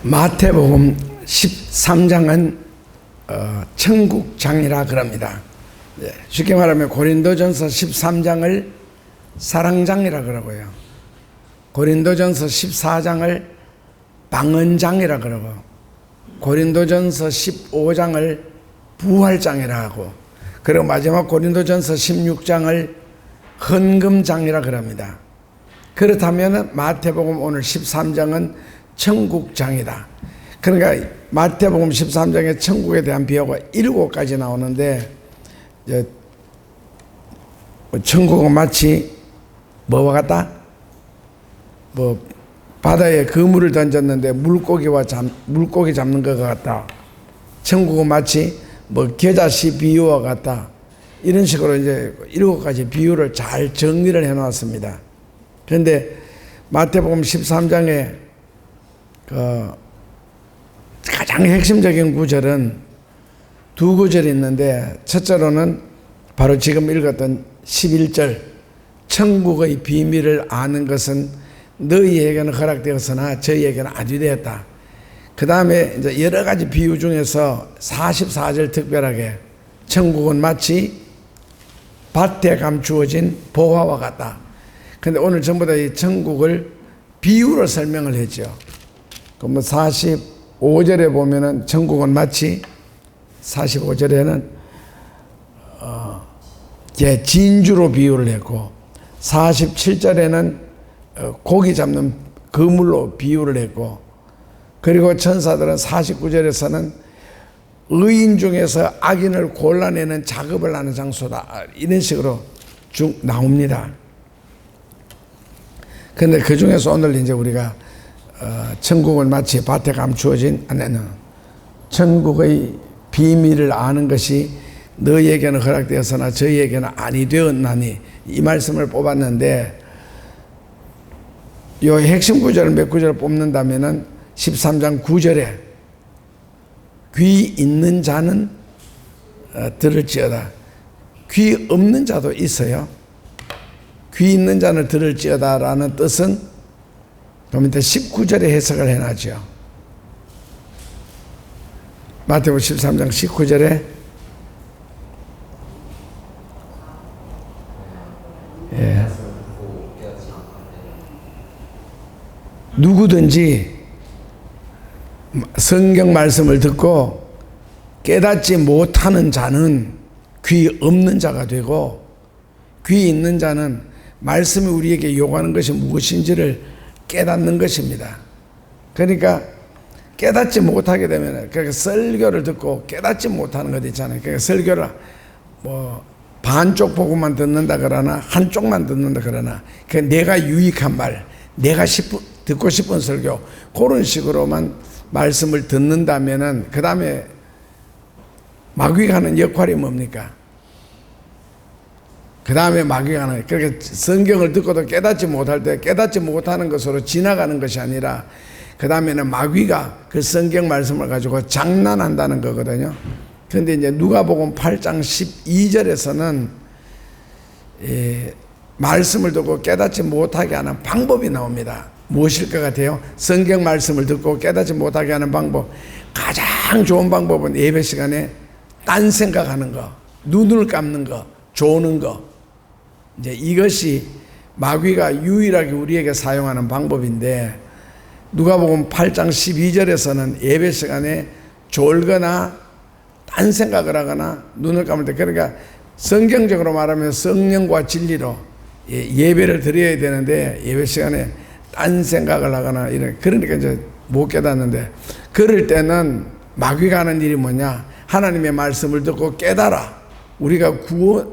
마태복음 13장은 천국장이라 그럽니다. 쉽게 말하면 고린도전서 13장을 사랑장이라 그러고요, 고린도전서 14장을 방언장이라 그러고, 고린도전서 15장을 부활장이라 하고, 그리고 마지막 고린도전서 16장을 헌금장이라 그럽니다. 그렇다면 마태복음 오늘 13장은 천국장이다. 그러니까 마태복음 13장에 천국에 대한 비유가 7가지 나오는데, 천국은 마치 뭐와 같다? 바다에 그물을 던졌는데 물고기 잡는 것 같다. 천국은 마치 겨자씨 비유와 같다. 이런 식으로 이제 7가지 비유를 잘 정리를 해 놓았습니다. 그런데 마태복음 13장에 가장 핵심적인 구절은 2구절이 있는데, 첫째로는 바로 지금 읽었던 11절, 천국의 비밀을 아는 것은 너희에게는 허락되었으나 저희에게는 아주되었다. 그 다음에 이제 여러 가지 비유 중에서 44절 특별하게 천국은 마치 밭에 감추어진 보화와 같다. 근데 오늘 전부 다 이 천국을 비유로 설명을 했죠. 그럼 45절에 보면은 천국은 마치, 45절에는 진주로 비유를 했고, 47절에는 고기 잡는 그물로 비유를 했고, 그리고 천사들은 49절에서는 의인 중에서 악인을 골라내는 작업을 하는 장소다, 이런 식으로 쭉 나옵니다. 그런데 그 중에서 오늘 이제 우리가 천국은 마치 밭에 감추어진, 천국의 비밀을 아는 것이 너희에게는 허락되었으나 저희에게는 아니 되었나니, 이 말씀을 뽑았는데, 이 핵심 구절을 몇 구절을 뽑는다면은 13장 9절에 귀 있는 자는 들을지어다. 귀 없는 자도 있어요. 귀 있는 자는 들을지어다 라는 뜻은 그 밑에 19절에 해석을 해놨죠. 마태복음 13장 19절에 누구든지 성경 말씀을 듣고 깨닫지 못하는 자는 귀 없는 자가 되고, 귀 있는 자는 말씀이 우리에게 요구하는 것이 무엇인지를 깨닫는 것입니다. 그러니까 깨닫지 못하게 되면, 그러니까 설교를 듣고 깨닫지 못하는 것 있잖아요. 그러니까 설교를 반쪽 보고만 듣는다 그러나 한쪽만 듣는다 그러나, 그러니까 내가 유익한 말, 내가 듣고 싶은 설교, 그런 식으로만 말씀을 듣는다면은 그 다음에 마귀가 하는 역할이 뭡니까? 그 다음에 마귀가 하는, 그렇게 성경을 듣고도 깨닫지 못할 때 깨닫지 못하는 것으로 지나가는 것이 아니라, 그 다음에는 마귀가 그 성경 말씀을 가지고 장난한다는 거거든요. 그런데 이제 누가복음 8장 12절에서는 말씀을 듣고 깨닫지 못하게 하는 방법이 나옵니다. 무엇일 것 같아요? 성경 말씀을 듣고 깨닫지 못하게 하는 방법, 가장 좋은 방법은 예배 시간에 딴 생각하는 거, 눈을 감는 거, 조는 거. 이제 이것이 마귀가 유일하게 우리에게 사용하는 방법인데, 누가복음 8장 12절에서는 예배 시간에 졸거나 딴 생각을 하거나 눈을 감을 때, 그러니까 성경적으로 말하면 성령과 진리로 예배를 드려야 되는데 예배 시간에 딴 생각을 하거나 그러니까 이제 못 깨닫는데, 그럴 때는 마귀가 하는 일이 뭐냐? 하나님의 말씀을 듣고 깨달아. 우리가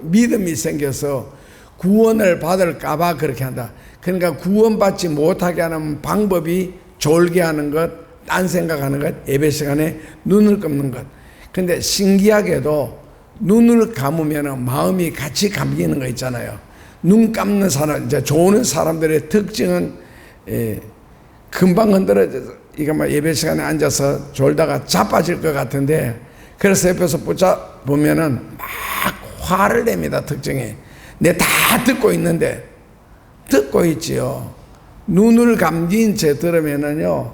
믿음이 생겨서 구원을 받을까봐 그렇게 한다. 그러니까 구원받지 못하게 하는 방법이 졸게 하는 것, 딴 생각하는 것, 예배 시간에 눈을 감는 것. 근데 신기하게도 눈을 감으면 마음이 같이 감기는 거 있잖아요. 눈 감는 사람, 이제 조는 사람들의 특징은 금방 흔들어져서, 이거 예배 시간에 앉아서 졸다가 자빠질 것 같은데, 그래서 옆에서 보면은 막 화를 냅니다. 특징이. 내 다 듣고 있는데, 듣고 있지요. 눈을 감긴 채 들으면은요,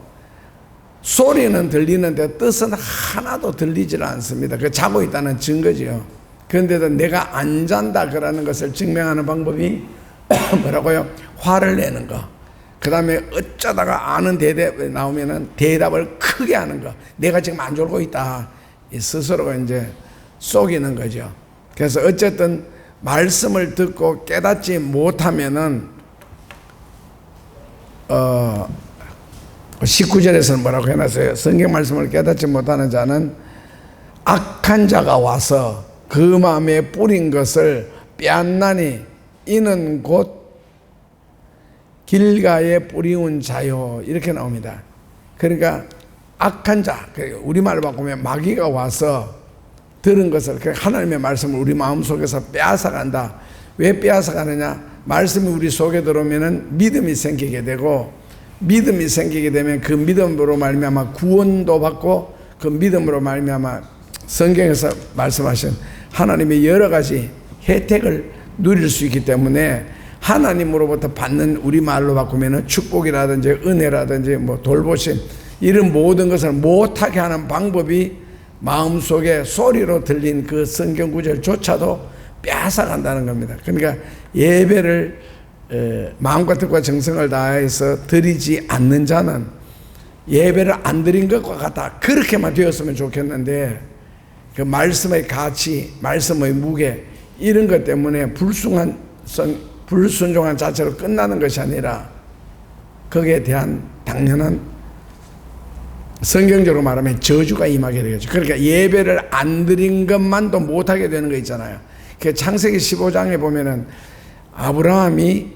소리는 들리는데 뜻은 하나도 들리질 않습니다. 그 자고 있다는 증거지요. 그런데도 내가 안 잔다 그러는 것을 증명하는 방법이 뭐라고요? 화를 내는 거. 그 다음에 어쩌다가 아는 대답이 나오면은 대답을 크게 하는 거. 내가 지금 안 졸고 있다. 스스로가 이제 속이는 거죠. 그래서 어쨌든 말씀을 듣고 깨닫지 못하면은 19절에서는 뭐라고 해놨어요? 성경 말씀을 깨닫지 못하는 자는 악한 자가 와서 그 마음에 뿌린 것을 빼앗나니 이는 곧 길가에 뿌리운 자요. 이렇게 나옵니다. 그러니까 악한 자, 우리말로 바꾸면 마귀가 와서 들은 것을, 하나님의 말씀을 우리 마음속에서 빼앗아간다. 왜 빼앗아가느냐? 말씀이 우리 속에 들어오면 믿음이 생기게 되고, 믿음이 생기게 되면 그 믿음으로 말미암아 구원도 받고, 그 믿음으로 말미암아 성경에서 말씀하신 하나님의 여러 가지 혜택을 누릴 수 있기 때문에 하나님으로부터 받는, 우리말로 바꾸면 축복이라든지 은혜라든지 뭐 돌보심, 이런 모든 것을 못하게 하는 방법이 마음속에 소리로 들린 그 성경 구절조차도 빼앗아간다는 겁니다. 그러니까 예배를 마음과 뜻과 정성을 다해서 드리지 않는 자는 예배를 안 드린 것과 같다. 그렇게만 되었으면 좋겠는데 그 말씀의 가치, 말씀의 무게, 이런 것 때문에 불순종한 자체로 끝나는 것이 아니라 거기에 대한 당연한, 성경적으로 말하면 저주가 임하게 되겠죠. 그러니까 예배를 안 드린 것만도 못하게 되는 거 있잖아요. 그 창세기 15장에 보면은 아브라함이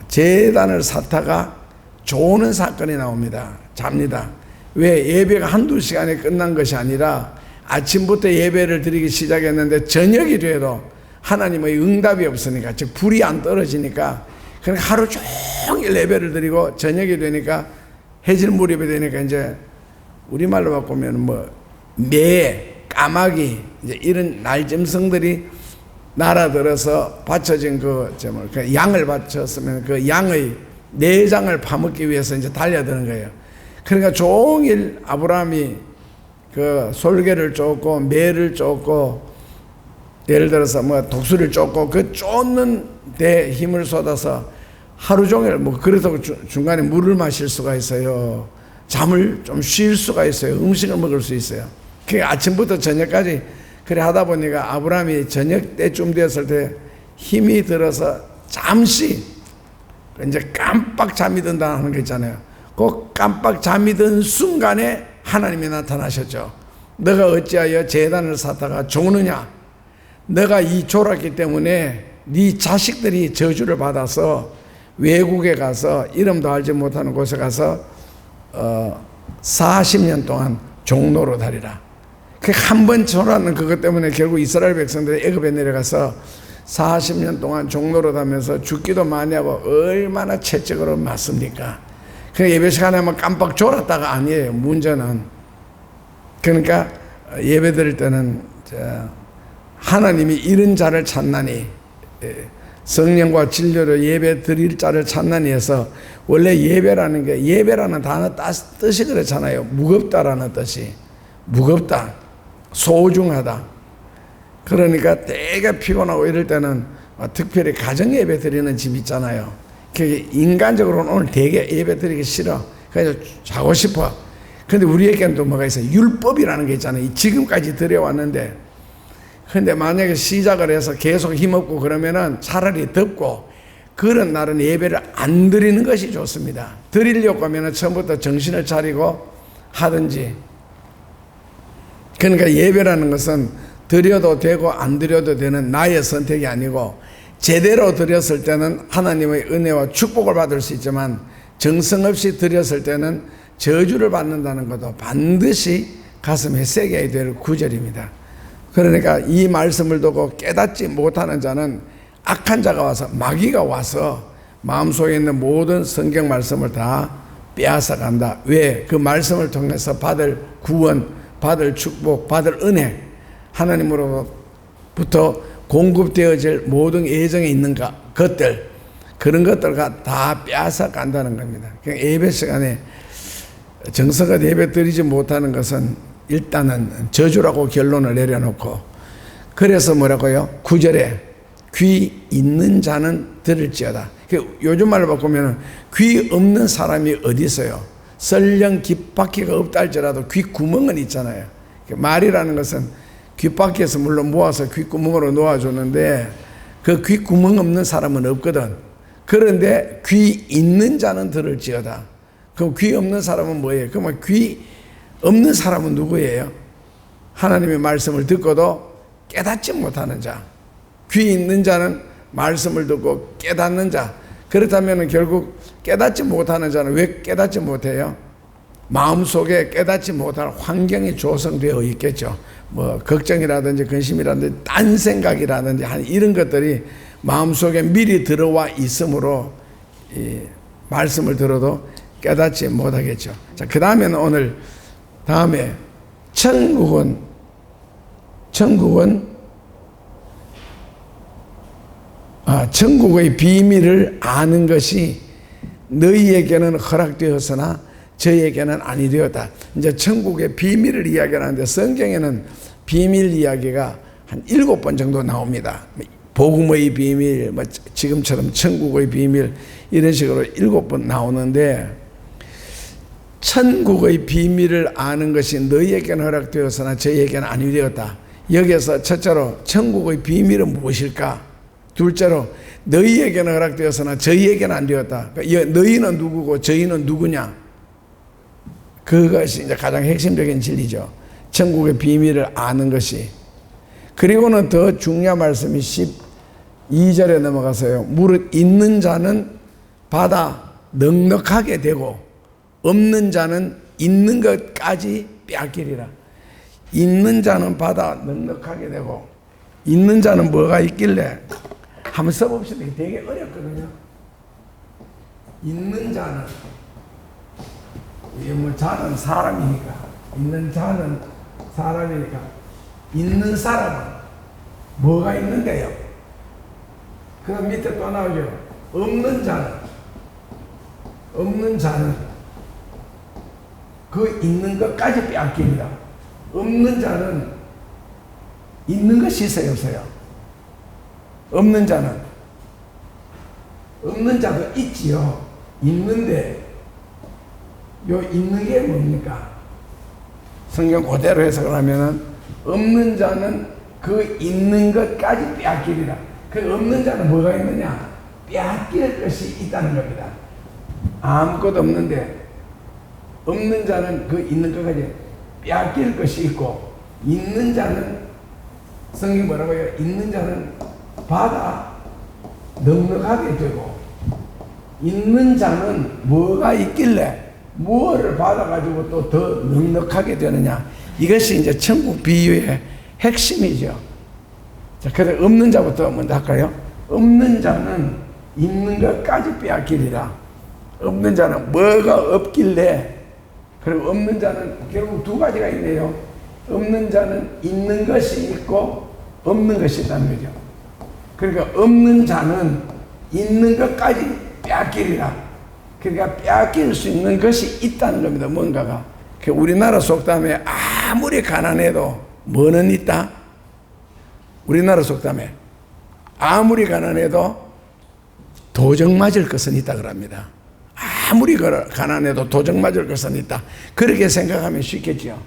제단을 샀다가 조는 사건이 나옵니다. 잡니다. 왜? 예배가 한두 시간에 끝난 것이 아니라 아침부터 예배를 드리기 시작했는데 저녁이 돼도 하나님의 응답이 없으니까, 즉 불이 안 떨어지니까, 그러니까 하루 종일 예배를 드리고 저녁이 되니까, 해질 무렵이 되니까 이제 우리말로 바꾸면 뭐 매, 까마귀, 이제 이런 날짐승들이 날아들어서 받쳐진 그 양을 받쳤으면 그 양의 내장을 파먹기 위해서 이제 달려드는 거예요. 그러니까 종일 아브라함이 그 솔개를 쫓고 매를 쫓고, 예를 들어서 뭐 독수리를 쫓고 그 쫓는 데 힘을 쏟아서 하루 종일, 뭐 그래서 중간에 물을 마실 수가 있어요. 잠을 좀 쉴 수가 있어요. 음식을 먹을 수 있어요. 그 아침부터 저녁까지 그래 하다 보니까 아브라함이 저녁 때쯤 되었을 때 힘이 들어서 잠시 이제 깜빡 잠이 든다는 거 있잖아요. 그 깜빡 잠이 든 순간에 하나님이 나타나셨죠. 너가 어찌하여 제단을 샀다가 조느냐? 너가 이 졸았기 때문에 네 자식들이 저주를 받아서 외국에 가서 이름도 알지 못하는 곳에 가서 40년 동안 종로로 다리라. 그 한 번 졸았는 그것 때문에 결국 이스라엘 백성들이 애굽에 내려가서 40년 동안 종로로 다면서 죽기도 많이 하고 얼마나 채찍으로 맞습니까? 그 예배 시간에 막 깜빡 졸았다가 아니에요. 문제는. 그러니까 예배 드릴 때는 하나님이 이런 자를 찾나니, 성령과 진료로 예배 드릴 자를 찾나니 해서, 원래 예배라는 게, 예배라는 단어 뜻이 그렇잖아요. 무겁다라는 뜻이. 무겁다, 소중하다. 그러니까 되게 피곤하고 이럴 때는 특별히 가정 예배 드리는 집 있잖아요. 그게 인간적으로는 오늘 되게 예배 드리기 싫어. 그래서 자고 싶어. 근데 우리에게는 또 뭐가 있어요? 율법이라는 게 있잖아요. 지금까지 드려왔는데, 근데 만약에 시작을 해서 계속 힘없고 그러면은 차라리 덥고 그런 날은 예배를 안 드리는 것이 좋습니다. 드리려고 하면은 처음부터 정신을 차리고 하든지. 그러니까 예배라는 것은 드려도 되고 안 드려도 되는 나의 선택이 아니고, 제대로 드렸을 때는 하나님의 은혜와 축복을 받을 수 있지만 정성 없이 드렸을 때는 저주를 받는다는 것도 반드시 가슴에 새겨야 될 구절입니다. 그러니까 이 말씀을 두고 깨닫지 못하는 자는 악한 자가 와서, 마귀가 와서 마음속에 있는 모든 성경 말씀을 다 빼앗아간다. 왜? 그 말씀을 통해서 받을 구원, 받을 축복, 받을 은혜, 하나님으로부터 공급되어질 모든 예정에 있는 것들, 그런 것들과 다 빼앗아간다는 겁니다. 그러니까 예배 시간에 정성껏 예배 드리지 못하는 것은 일단은 저주라고 결론을 내려놓고, 그래서 뭐라고요? 9절에 귀 있는 자는 들을지어다. 요즘 말로 바꾸면 귀 없는 사람이 어디 있어요? 설령 귓바퀴가 없다 할지라도 귓구멍은 있잖아요. 말이라는 것은 귓바퀴에서 물론 모아서 귓구멍으로 놓아주는데 그 귓구멍 없는 사람은 없거든. 그런데 귀 있는 자는 들을지어다. 그럼 귀 없는 사람은 뭐예요? 그러면 귀 없는 사람은 누구예요? 하나님의 말씀을 듣고도 깨닫지 못하는 자. 귀 있는 자는 말씀을 듣고 깨닫는 자. 그렇다면 결국 깨닫지 못하는 자는 왜 깨닫지 못해요? 마음속에 깨닫지 못할 환경이 조성되어 있겠죠. 뭐 걱정이라든지 근심이라든지 딴 생각이라든지 이런 것들이 마음속에 미리 들어와 있으므로 이 말씀을 들어도 깨닫지 못하겠죠. 자, 그 다음에는 오늘 다음에 천국은 천국의 비밀을 아는 것이 너희에게는 허락되었으나 저에게는 아니 되었다. 이제 천국의 비밀을 이야기하는데 성경에는 비밀 이야기가 한 7번 정도 나옵니다. 복음의 비밀, 뭐 지금처럼 천국의 비밀 이런 식으로 7번 나오는데, 천국의 비밀을 아는 것이 너희에게는 허락되었으나 저희에게는 아니 되었다. 여기서 첫째로 천국의 비밀은 무엇일까? 둘째로 너희에게는 허락되었으나 저희에게는 안 되었다. 그러니까 너희는 누구고 저희는 누구냐? 그것이 이제 가장 핵심적인 진리죠. 천국의 비밀을 아는 것이. 그리고는 더 중요한 말씀이 12절에 넘어가서요. 무릇 있는 자는 받아 넉넉하게 되고 없는 자는 있는 것까지 빼앗기리라. 있는 자는 받아 넉넉하게 되고, 있는 자는 뭐가 있길래? 한번 써봅시다. 되게 어렵거든요. 있는 자는, 이게 뭐 자는 사람이니까, 있는 자는 사람이니까, 있는 사람은 뭐가 있는데요? 그 다음 밑에 또 나오죠. 없는 자는 그 있는 것까지 빼앗깁니다. 없는 자는 있는 것이 있어요, 없어요? 없는 자도 있지요. 있는데 요 있는 게 뭡니까? 성경 그대로 해석을 하면은 없는 자는 그 있는 것까지 빼앗기리라. 그 없는 자는 뭐가 있느냐? 빼앗길 것이 있다는 겁니다. 아무것도 없는데 없는 자는 그 있는 것까지 빼앗길 것이 있고, 있는 자는 성경이 뭐라고 해요? 있는 자는 받아 넉넉하게 되고, 있는 자는 뭐가 있길래 무엇을 받아가지고 또 더 넉넉하게 되느냐. 이것이 이제 천국 비유의 핵심이죠. 자, 그래서 없는 자부터 먼저 할까요? 없는 자는 있는 것까지 빼앗기리라. 없는 자는 뭐가 없길래, 그리고 없는 자는 결국 두 가지가 있네요. 없는 자는 있는 것이 있고 없는 것이 있다는 거죠. 그러니까 없는 자는 있는 것까지 빼앗기리라. 그러니까 빼앗길 수 있는 것이 있다는 겁니다. 뭔가가. 우리나라 속담에 아무리 가난해도 뭐는 있다? 우리나라 속담에 아무리 가난해도 도적 맞을 것은 있다 그럽니다. 아무리 가난해도 도적 맞을 것은 있다. 그렇게 생각하면 쉽겠죠.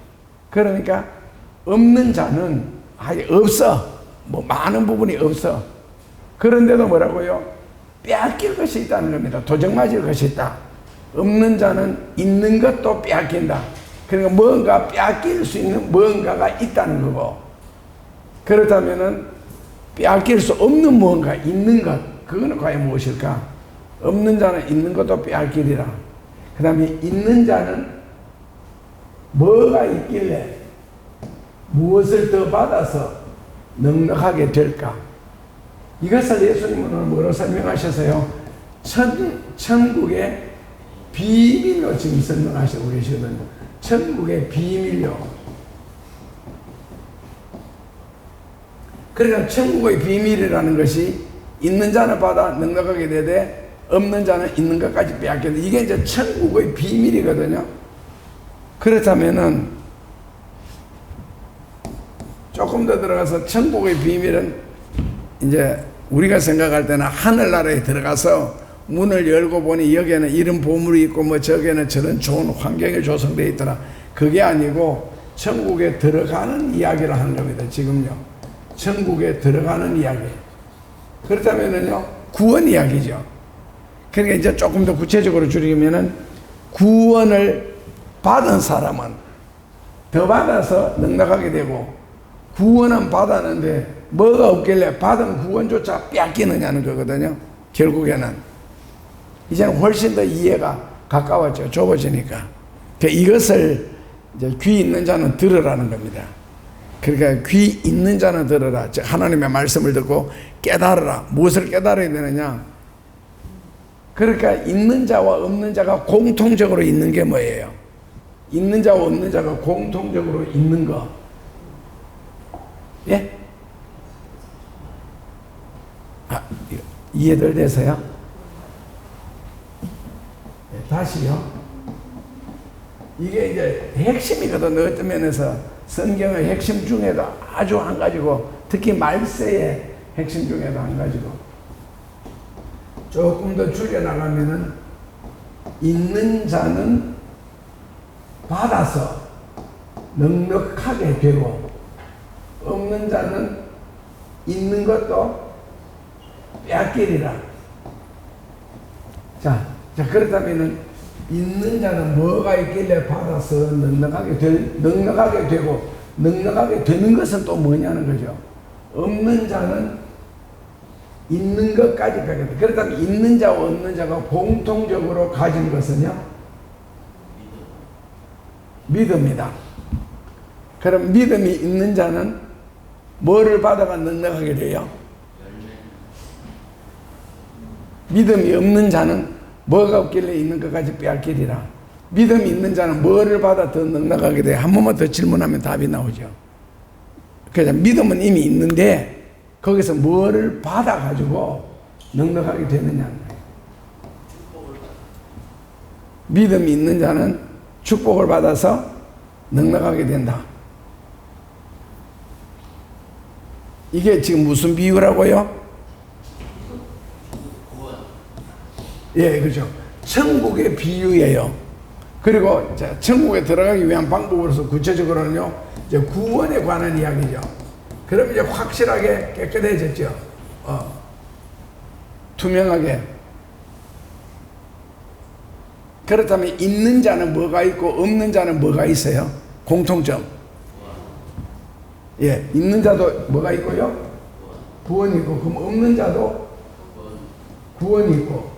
그러니까 없는 자는 아예 없어. 뭐 많은 부분이 없어. 그런데도 뭐라고요? 빼앗길 것이 있다는 겁니다. 도적 맞을 것이 있다. 없는 자는 있는 것도 빼앗긴다. 그러니까 뭔가 빼앗길 수 있는 뭔가가 있다는 거고, 그렇다면은 빼앗길 수 없는 무언가 있는 것, 그거는 과연 무엇일까? 없는 자는 있는 것도 빼앗기리라. 그 다음에 있는 자는 뭐가 있길래 무엇을 더 받아서 넉넉하게 될까? 이것을 예수님은 뭐로 설명하셔서요? 천국의 비밀로 지금 설명하시고 계시거든요. 천국의 비밀로. 그러니까 천국의 비밀이라는 것이 있는 자는 받아 넉넉하게 되되 없는 자는 있는 것까지 빼앗기는데, 이게 이제 천국의 비밀이거든요. 그렇다면은 조금 더 들어가서 천국의 비밀은 이제 우리가 생각할 때는 하늘나라에 들어가서 문을 열고 보니 여기에는 이런 보물이 있고 뭐 저기에는 저런 좋은 환경이 조성되어 있더라. 그게 아니고 천국에 들어가는 이야기를 하는 겁니다. 지금요. 천국에 들어가는 이야기. 그렇다면은요, 구원 이야기죠. 그러니까 이제 조금 더 구체적으로 줄이면은 구원을 받은 사람은 더 받아서 넉넉하게 되고, 구원은 받았는데 뭐가 없길래 받은 구원조차 뺏기느냐는 거거든요. 결국에는 이제는 훨씬 더 이해가 가까워져, 좁아지니까. 그러니까 이것을 이제 귀 있는 자는 들으라는 겁니다. 그러니까 귀 있는 자는 들으라. 즉 하나님의 말씀을 듣고 깨달으라. 무엇을 깨달아야 되느냐? 그러니까 있는 자와 없는 자가 공통적으로 있는 게 뭐예요? 있는 자와 없는 자가 공통적으로 있는 거. 예? 이해들 되세요? 다시요. 이게 이제 핵심이거든. 어떤 면에서 성경의 핵심 중에도 아주 한 가지고, 특히 말세의 핵심 중에도 한 가지고, 조금 더 줄여나가면은 있는 자는 받아서 넉넉하게 되고, 없는 자는 있는 것도 뺏기리라. 자, 그렇다면은 있는 자는 뭐가 있길래 받아서 넉넉하게 되고, 넉넉하게 되는 것은 또 뭐냐는 거죠. 없는 자는 있는 것까지 가게 돼. 그렇다면 있는 자와 없는 자가 공통적으로 가진 것은요? 믿음이다. 그럼 믿음이 있는 자는 뭐를 받아가 넉넉하게 돼요? 믿음이 없는 자는 뭐가 없길래 있는 것까지 빼앗기리라. 믿음이 있는 자는 뭐를 받아 더 넉넉하게 돼요? 한 번만 더 질문하면 답이 나오죠. 그래서 믿음은 이미 있는데 거기서 뭐를 받아가지고 넉넉하게 되느냐는 거예요. 믿음이 있는 자는 축복을 받아서 넉넉하게 된다. 이게 지금 무슨 비유라고요? 예, 그렇죠. 천국의 비유예요. 그리고 천국에 들어가기 위한 방법으로서 구체적으로는요, 이제 구원에 관한 이야기죠. 그럼 이제 확실하게 깨끗해졌죠. 투명하게. 그렇다면 있는 자는 뭐가 있고 없는 자는 뭐가 있어요? 공통점. 예, 있는 자도 뭐가 있고요? 구원이 있고, 그럼 없는 자도 구원이 있고,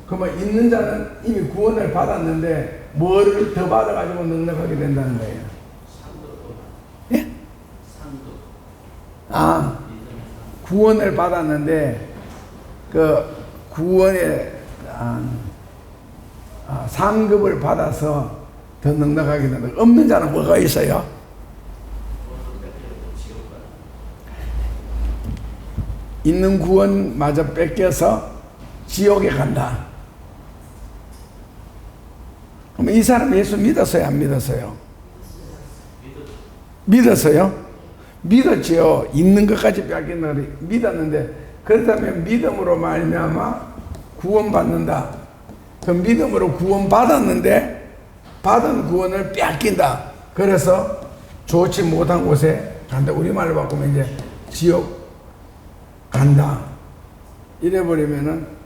그러면 있는 자는 이미 구원을 받았는데 뭐를 더 받아가지고 넉넉하게 된다는 거예요? 예? 구원을 받았는데 그 구원의 상급을 받아서 더 넉넉하게 된다. 없는 자는 뭐가 있어요? 있는 구원마저 뺏겨서 지옥에 간다. 그럼 이 사람 예수 믿었어요? 안 믿었어요? 믿었어요? 믿었지요. 있는 것까지 뺏긴다. 믿었는데, 그렇다면 믿음으로 말미암아 구원받는다. 그 믿음으로 구원받았는데 받은 구원을 뺏긴다. 그래서 좋지 못한 곳에 간다. 우리말로 바꾸면 이제 지옥 간다. 이래버리면은,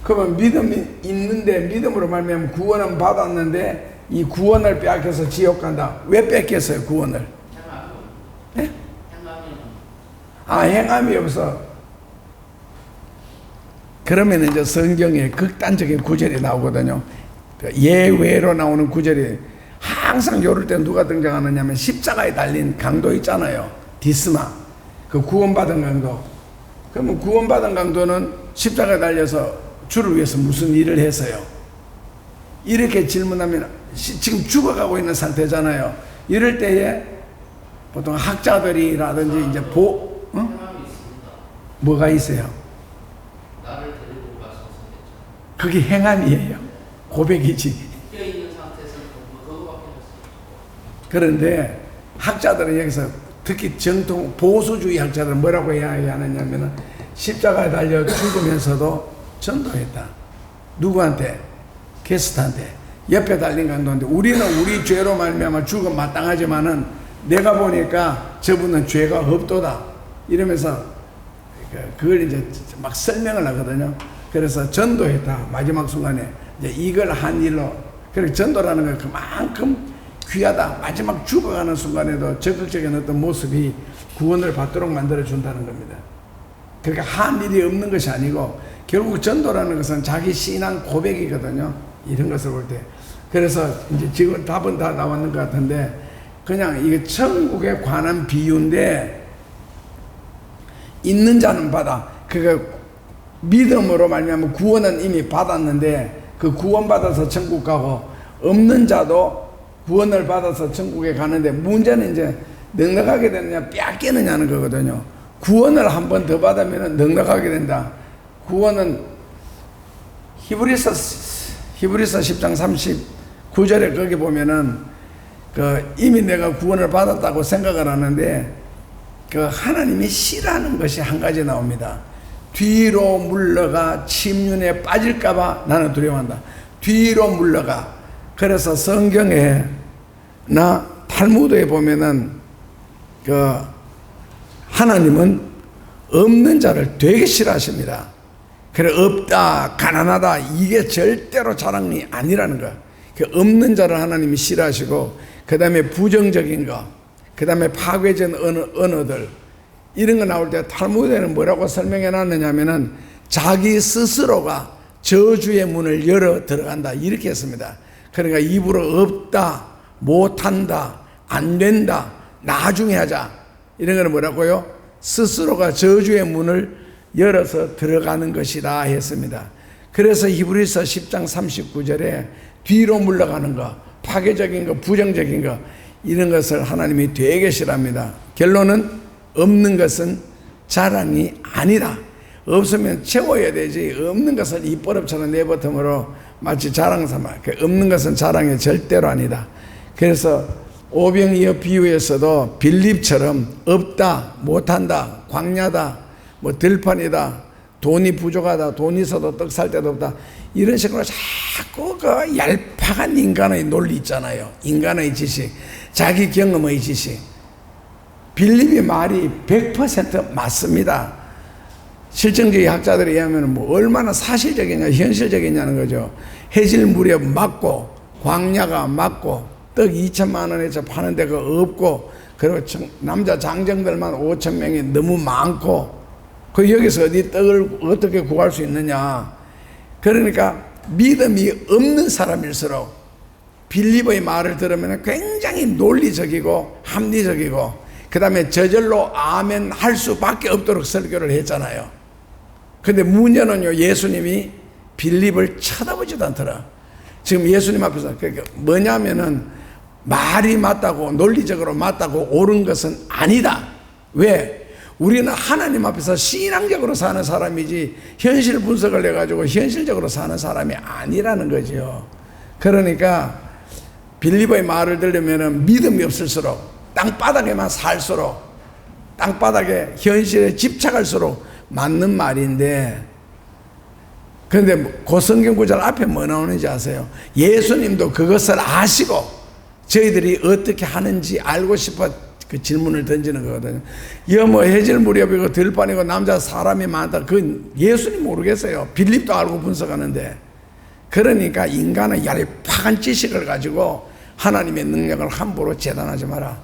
그러면 믿음이 있는데 믿음으로 말미암아 구원은 받았는데 이 구원을 빼앗겨서 지옥 간다. 왜 뺏겼어요, 구원을? 네? 행함이 없어. 그러면 이제 성경에 극단적인 구절이 나오거든요. 예외로 나오는 구절이 항상 요럴 때 누가 등장하느냐면 십자가에 달린 강도 있잖아요. 디스마. 그 구원받은 강도. 그러면 구원받은 강도는 십자가에 달려서 주를 위해서 무슨 일을 했어요? 이렇게 질문하면 지금 죽어가고 있는 상태잖아요. 이럴 때에 보통 학자들이라든지 이제 뭐가 있어요? 나를 데리고 가서 그게 행함이에요. 고백이지. 있는 상태에서 그거밖에 없어요. 그런데 학자들은 여기서 특히 정통 보수주의 학자들은 뭐라고 이야기하느냐면은 십자가에 달려 죽으면서도 전도했다. 누구한테? 게스트한테. 옆에 달린 강도한테. 우리는 우리 죄로 말미암아 죽음 마땅하지만은 내가 보니까 저분은 죄가 없도다. 이러면서 그걸 이제 막 설명을 하거든요. 그래서 전도했다. 마지막 순간에 이제 이걸 한 일로. 그리고 전도라는 건 그만큼 귀하다. 마지막 죽어가는 순간에도 적극적인 어떤 모습이 구원을 받도록 만들어 준다는 겁니다. 그러니까 한 일이 없는 것이 아니고 결국 전도라는 것은 자기 신앙 고백이거든요. 이런 것을 볼 때. 그래서 이제 지금 답은 다 나왔는 것 같은데 그냥 이게 천국에 관한 비유인데 있는 자는 받아. 그거 믿음으로 말미암아 구원은 이미 받았는데 그 구원 받아서 천국 가고 없는 자도 구원을 받아서 천국에 가는데 문제는 이제 넉넉하게 되느냐 뺏기느냐는 거거든요. 구원을 한 번 더 받으면 넉넉하게 된다. 구원은 히브리서 10장 39절에 거기 보면은 이미 내가 구원을 받았다고 생각을 하는데 하나님이 싫어하는 것이 한 가지 나옵니다. 뒤로 물러가 침륜에 빠질까봐 나는 두려워한다. 뒤로 물러가. 그래서 성경에 나 탈무드에 보면은 하나님은 없는 자를 되게 싫어하십니다. 그래 없다 가난하다 이게 절대로 자랑이 아니라는 거야. 없는 자를 하나님이 싫어하시고 그 다음에 부정적인 거, 그 다음에 파괴적 언어들 이런 거 나올 때 탈무드에는 뭐라고 설명해 놨느냐면은 자기 스스로가 저주의 문을 열어 들어간다 이렇게 했습니다. 그러니까 입으로 없다, 못한다, 안 된다, 나중에 하자 이런 거는 뭐라고요? 스스로가 저주의 문을 열어서 들어가는 것이다 했습니다. 그래서 히브리서 10장 39절에 뒤로 물러가는 거, 파괴적인 거, 부정적인 거 이런 것을 하나님이 되게 싫어합니다. 결론은 없는 것은 자랑이 아니다. 없으면 채워야 되지. 없는 것을 입버릇처럼 내버텀으로 마치 자랑 삼아. 없는 것은 자랑이 절대로 아니다. 그래서 오병이어 비유에서도 빌립처럼 없다, 못한다, 광야다, 뭐 들판이다, 돈이 부족하다, 돈 있어도 떡 살 데도 없다 이런 식으로 자꾸 얄팍한 인간의 논리 있잖아요. 인간의 지식, 자기 경험의 지식. 빌립의 말이 100% 맞습니다. 실증주의 학자들에 의하면 뭐 얼마나 사실적이냐 현실적이냐는 거죠. 해질 무렵 맞고 광야가 맞고 떡 2천만 원에서 파는 데가 없고 그리고 남자 장정들만 5천 명이 너무 많고 여기서 어디 떡을 어떻게 구할 수 있느냐. 그러니까 믿음이 없는 사람일수록 빌립의 말을 들으면 굉장히 논리적이고 합리적이고 그 다음에 저절로 아멘 할 수밖에 없도록 설교를 했잖아요. 근데 문제는요, 예수님이 빌립을 쳐다보지도 않더라. 지금 예수님 앞에서 뭐냐면은 말이 맞다고 논리적으로 맞다고 옳은 것은 아니다. 왜? 우리는 하나님 앞에서 신앙적으로 사는 사람이지 현실 분석을 해가지고 현실적으로 사는 사람이 아니라는 거죠. 그러니까 빌립의 말을 들으면 믿음이 없을수록 땅바닥에만 살수록 땅바닥에 현실에 집착할수록 맞는 말인데 그런데 그 성경 구절 앞에 뭐 나오는지 아세요? 예수님도 그것을 아시고 저희들이 어떻게 하는지 알고 싶어 그 질문을 던지는 거거든요. 뭐 해질 무렵이고 들판이고 남자 사람이 많다. 그건 예수님 모르겠어요. 빌립도 알고 분석하는데. 그러니까 인간은 얄팍한 지식을 가지고 하나님의 능력을 함부로 재단하지 마라.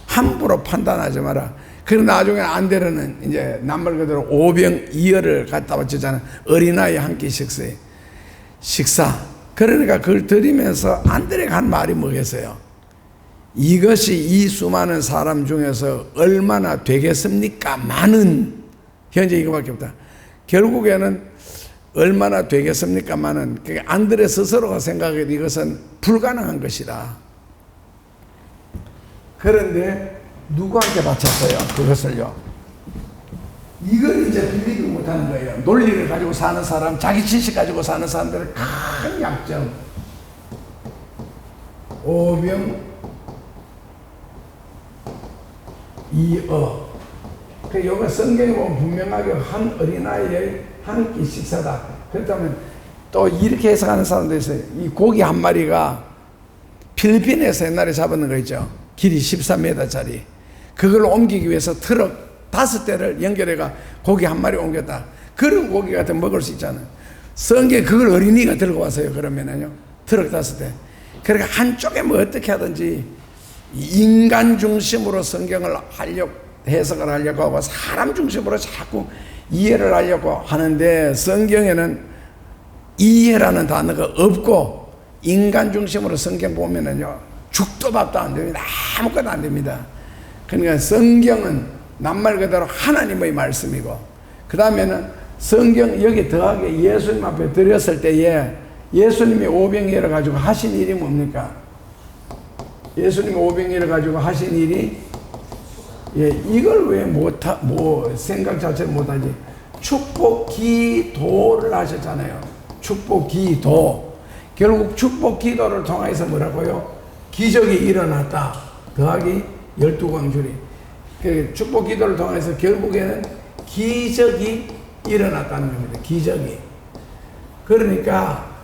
함부로 판단하지 마라. 그리고 나중에 안데르는 이제 남말 그대로 오병이어를 갖다 바쳤잖아요. 어린아이 한 끼 식사. 그러니까 그걸 드리면서 안데레가 한 말이 뭐겠어요? 이것이 이 수많은 사람 중에서 얼마나 되겠습니까? 많은 현재 이거밖에 없다. 결국에는 얼마나 되겠습니까? 많은 안드레 스스로가 생각해도 이것은 불가능한 것이다. 그런데 누구한테 바쳤어요? 그것을요. 이걸 이제 빌리지 못하는 거예요. 논리를 가지고 사는 사람, 자기 지식 가지고 사는 사람들의 큰 약점. 이어. 그 요거 성경에 보면 분명하게 한 어린아이의 한 끼 식사다. 그렇다면 또 이렇게 해석하는 사람도 있어요. 이 고기 한 마리가 필리핀에서 옛날에 잡았는 거 있죠. 길이 13m짜리. 그걸 옮기기 위해서 트럭 5대를 연결해가 고기 한 마리 옮겼다. 그런 고기 같은 먹을 수 있잖아요. 성경에 그걸 어린이가 들고 왔어요. 그러면은요. 트럭 5대. 그러니까 한쪽에 뭐 어떻게 하든지 인간 중심으로 성경을 해석을 하려고 하고 사람 중심으로 자꾸 이해를 하려고 하는데 성경에는 이해라는 단어가 없고 인간 중심으로 성경 보면은요 죽도 밥도 안 됩니다. 아무것도 안 됩니다. 그러니까 성경은 낱말 그대로 하나님의 말씀이고 그 다음에는 성경 여기 더하게 예수님 앞에 드렸을 때에 예수님이 오병이어를 가지고 하신 일이 뭡니까? 예수님이 오병이어를 가지고 하신 일이 이걸 왜 생각 자체를 못하지? 축복 기도를 하셨잖아요. 축복 기도. 결국 축복 기도를 통해서 뭐라고요? 기적이 일어났다. 더하기 12광줄이. 그 축복 기도를 통해서 결국에는 기적이 일어났다는 겁니다. 기적이. 그러니까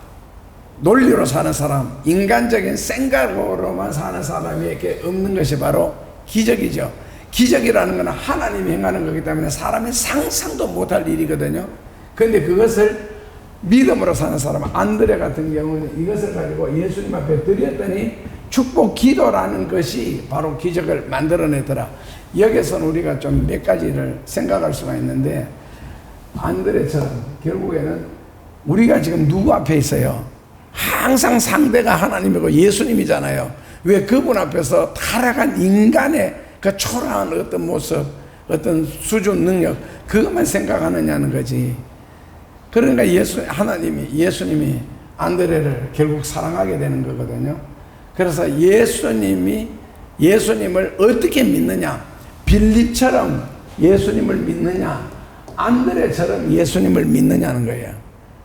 논리로 사는 사람, 인간적인 생각으로만 사는 사람에게 없는 것이 바로 기적이죠. 기적이라는 것은 하나님이 행하는 거기 때문에 사람이 상상도 못할 일이거든요. 그런데 그것을 믿음으로 사는 사람, 안드레 같은 경우는 이것을 가지고 예수님 앞에 드렸더니 축복 기도라는 것이 바로 기적을 만들어내더라. 여기서는 우리가 좀 몇 가지를 생각할 수가 있는데 안드레처럼 결국에는 우리가 지금 누구 앞에 있어요? 항상 상대가 하나님이고 예수님이잖아요. 왜 그분 앞에서 타락한 인간의 그 초라한 어떤 모습, 어떤 수준, 능력 그것만 생각하느냐는 거지. 그러니까 예수님이 안드레를 결국 사랑하게 되는 거거든요. 그래서 예수님을 어떻게 믿느냐? 빌립처럼 예수님을 믿느냐? 안드레처럼 예수님을 믿느냐는 거예요.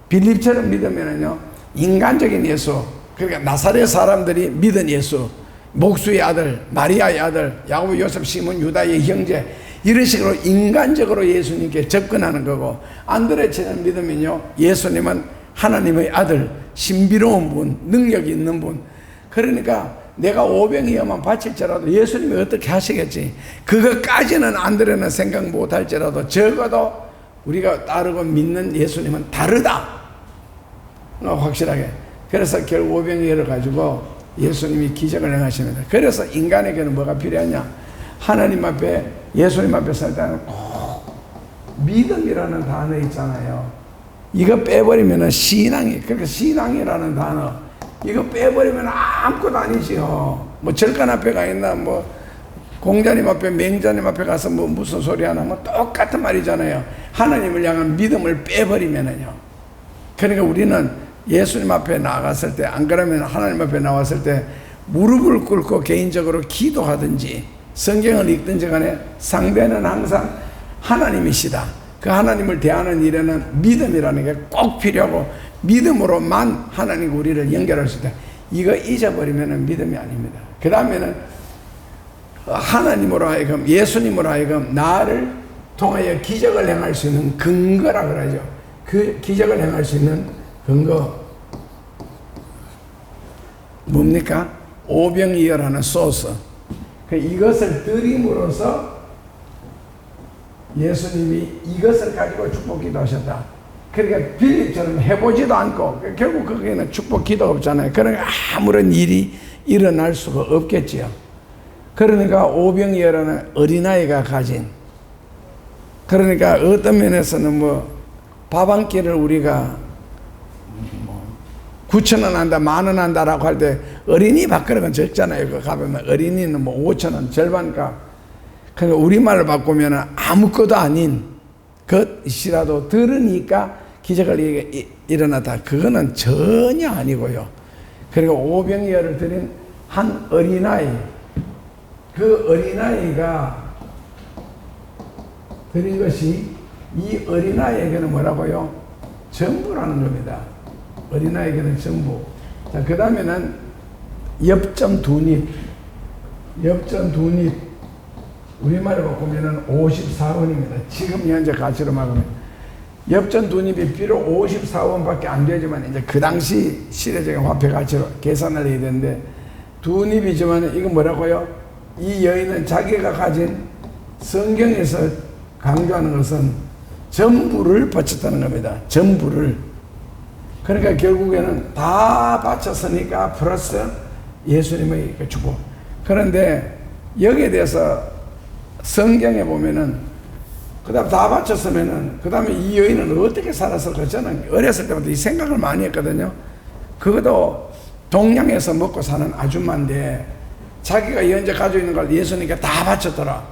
빌립처럼 믿으면은요, 인간적인 예수, 그러니까 나사렛 사람들이 믿은 예수, 목수의 아들, 마리아의 아들, 야고보, 요셉, 시몬, 유다의 형제, 이런 식으로 인간적으로 예수님께 접근하는 거고, 안드레처럼 믿으면요, 예수님은 하나님의 아들, 신비로운 분, 능력이 있는 분. 그러니까 내가 오병이어만 바칠지라도 예수님이 어떻게 하시겠지. 그것까지는 안드레는 생각 못할지라도 적어도 우리가 따르고 믿는 예수님은 다르다. 확실하게. 그래서 결국 오병이어를 가지고 예수님이 기적을 행하십니다. 그래서 인간에게는 뭐가 필요하냐? 하나님 앞에, 예수님 앞에 설 때는 꼭 믿음이라는 단어 있잖아요. 이거 빼버리면 신앙이, 그러니까 신앙이라는 단어, 이거 빼버리면 아무것도 아니지요. 뭐 절간 앞에 가 있나, 뭐 공자님 앞에, 맹자님 앞에 가서 뭐 무슨 소리 하나, 뭐 똑같은 말이잖아요. 하나님을 향한 믿음을 빼버리면은요. 그러니까 우리는 예수님 앞에 나갔을 때, 안 그러면 하나님 앞에 나왔을 때 무릎을 꿇고 개인적으로 기도하든지 성경을 읽든지 간에 상대는 항상 하나님이시다. 그 하나님을 대하는 일에는 믿음이라는 게 꼭 필요하고, 믿음으로만 하나님과 우리를 연결할 수 있다. 이거 잊어버리면 믿음이 아닙니다. 그 다음에는 하나님으로 하여금, 예수님으로 하여금 나를 통하여 기적을 행할 수 있는 근거라 그러죠. 그 기적을 행할 수 있는 근거 뭡니까? 오병이어라는 소스. 이것을 드림으로써 예수님이 이것을 가지고 축복 기도하셨다. 그러니까 빌립처럼 해보지도 않고, 결국 거기에는 축복 기도가 없잖아요. 그러니까 아무런 일이 일어날 수가 없겠지요. 그러니까 오병이어라는 어린아이가 가진, 그러니까 어떤 면에서는 뭐 밥 한 끼를 우리가 9,000원 한다, 10,000원 한다라고 할 때 어린이 밥그릇은 적잖아요. 그 가보면 어린이는 뭐 5,000원 절반값. 그러니까 우리말로 바꾸면 아무것도 아닌 것이라도 들으니까 기적을 일어났다. 그거는 전혀 아니고요. 그리고 오병이어를 드린 한 어린아이, 그 어린아이가 드린 것이 이 어린아이에게는 뭐라고요? 전부라는 겁니다. 어린아이에게는 전부. 자, 그 다음에는 엽전 2립. 엽전 2립. 우리말로 보면은 54원입니다. 지금 현재 가치로 말하면 엽전 두 닙이 비록 54원밖에 안 되지만 이제 그 당시 시대적인 화폐 가치로 계산을 해야 되는데 두 닙이지만 이거 뭐라고요? 이 여인은 자기가 가진 성경에서 강조하는 것은 전부를 바쳤다는 겁니다. 전부를. 그러니까 결국에는 다 바쳤으니까 플러스 예수님의 그 축복. 그런데 여기에 대해서 성경에 보면은 그 다음 다 바쳤으면은 그 다음에 이 여인은 어떻게 살았을까? 저는 어렸을 때부터 이 생각을 많이 했거든요. 그것도 동양에서 먹고 사는 아줌마인데 자기가 현재 가지고 있는 걸 예수님께 다 바쳤더라.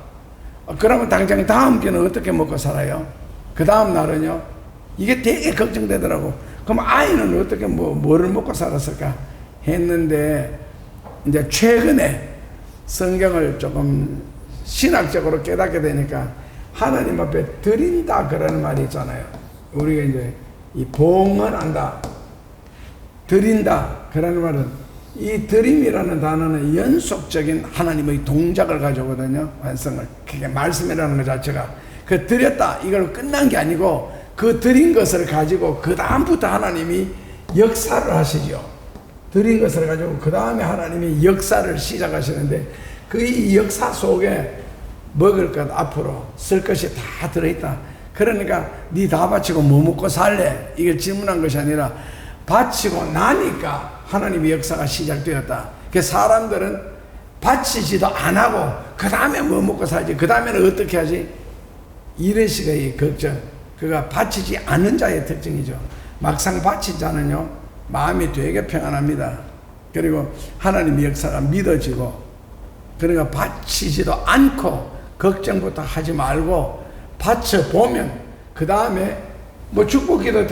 그러면 당장 다음 끼는 어떻게 먹고 살아요? 그 다음 날은요? 이게 되게 걱정되더라고. 그럼 아이는 어떻게 뭐를 먹고 살았을까 했는데 이제 최근에 성경을 조금 신학적으로 깨닫게 되니까 하나님 앞에 드린다 그러는 말이 있잖아요. 우리가 이제 이 봉헌한다, 드린다 그러는 말은 이 드림이라는 단어는 연속적인 하나님의 동작을 가져오거든요. 완성을. 그게 말씀이라는 것 자체가 그 드렸다 이걸 끝난 게 아니고 그 드린 것을 가지고 그 다음부터 하나님이 역사를 하시죠. 드린 것을 가지고 그 다음에 하나님이 역사를 시작하시는데 그 이 역사 속에 먹을 것 앞으로 쓸 것이 다 들어있다. 그러니까 니 다 바치고 뭐 먹고 살래? 이게 질문한 것이 아니라 바치고 나니까 하나님의 역사가 시작되었다. 그 사람들은 바치지도 안 하고 그 다음에 뭐 먹고 살지? 그 다음에는 어떻게 하지? 이런 식의 걱정. 그가 바치지 않는 자의 특징이죠. 막상 바친 자는요 마음이 되게 평안합니다. 그리고 하나님의 역사가 믿어지고 그러니까 바치지도 않고 걱정부터 하지 말고 바쳐보면 그 다음에 뭐 축복기도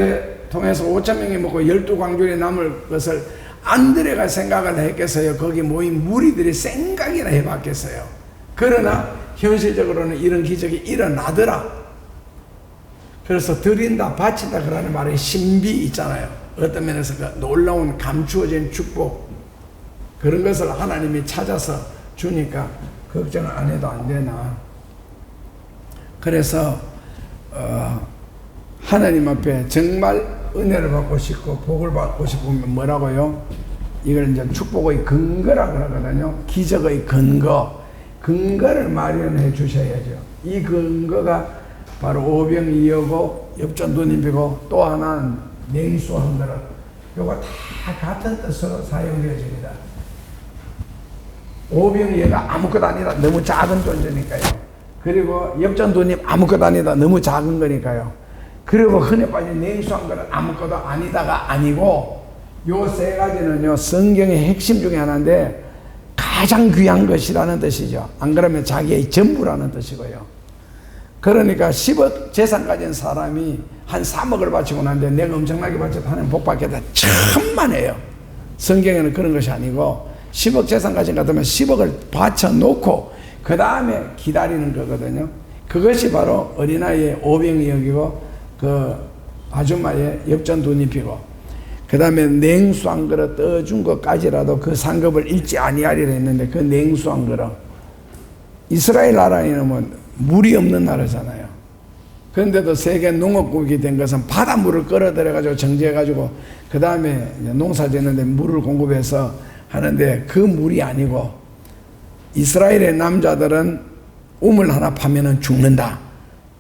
통해서 5,000명이 먹고 12광주리 남을 것을 안드레가 생각을 했겠어요? 거기 모인 무리들이 생각이나 해봤겠어요? 그러나 현실적으로는 이런 기적이 일어나더라. 그래서 드린다 바친다 그러는 말에 신비 있잖아요. 어떤 면에서 그 놀라운 감추어진 축복 그런 것을 하나님이 찾아서 주니까 걱정을 안 해도 안 되나. 그래서 하나님 앞에 정말 은혜를 받고 싶고 복을 받고 싶으면 뭐라고요? 이걸 이제 축복의 근거라 그러거든요. 기적의 근거를 마련해 주셔야죠. 이 근거가 바로 오병이어고 엽전두님이고 또 하나는 냉수한 그릇. 요거 다 같은 뜻으로 사용되어집니다. 오병이어가 아무것도 아니다. 너무 작은 존재니까요. 그리고 엽전두님 아무것도 아니다. 너무 작은 거니까요. 그리고 흔해 빠진 냉수한 그릇 아무것도 아니다가 아니고 요 세 가지는요 성경의 핵심 중에 하나인데 가장 귀한 것이라는 뜻이죠. 안 그러면 자기의 전부라는 뜻이고요. 그러니까 10억 재산 가진 사람이 한 3억을 바치고 나는데 내가 엄청나게 바쳐도 하나님 복 받겠다. 천만에요. 성경에는 그런 것이 아니고 10억 재산 가진 것 같으면 10억을 바쳐놓고 그 다음에 기다리는 거거든요. 그것이 바로 어린아이의 오병이어이고 그 아줌마의 엽전두잎이고 그 다음에 냉수 한 그릇 떠준 것까지라도 그 상급을 잃지 아니하리라 했는데 그 냉수 한 그릇 이스라엘 나라에는 뭐 물이 없는 나라잖아요. 그런데도 세계 농업국이 된 것은 바닷물을 끌어들여가지고 정지해가지고 그 다음에 농사 짓는데 물을 공급해서 하는데 그 물이 아니고 이스라엘의 남자들은 우물 하나 파면은 죽는다.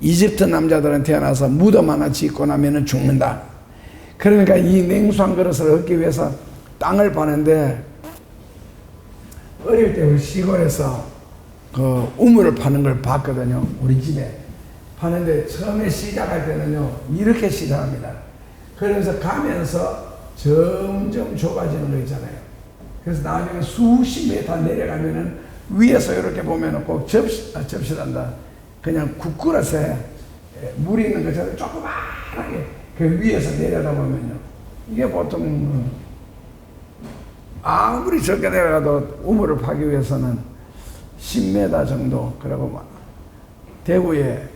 이집트 남자들은 태어나서 무덤 하나 짓고 나면은 죽는다. 그러니까 이 냉수 한 그릇을 얻기 위해서 땅을 파는데 어릴 때 시골에서 그 우물을 파는 걸 봤거든요. 우리 집에 파는데 처음에 시작할 때는요 이렇게 시작합니다. 그래서 가면서 점점 좁아지는 거 있잖아요. 그래서 나중에 수십 미터 내려가면은 위에서 이렇게 보면은 꼭 접시란다. 그냥 국그릇에 물이 있는 것처럼 조그맣게 그 위에서 내려다보면요 이게 보통 아무리 적게 내려가도 우물을 파기 위해서는 10m 정도. 그리고 막 대구에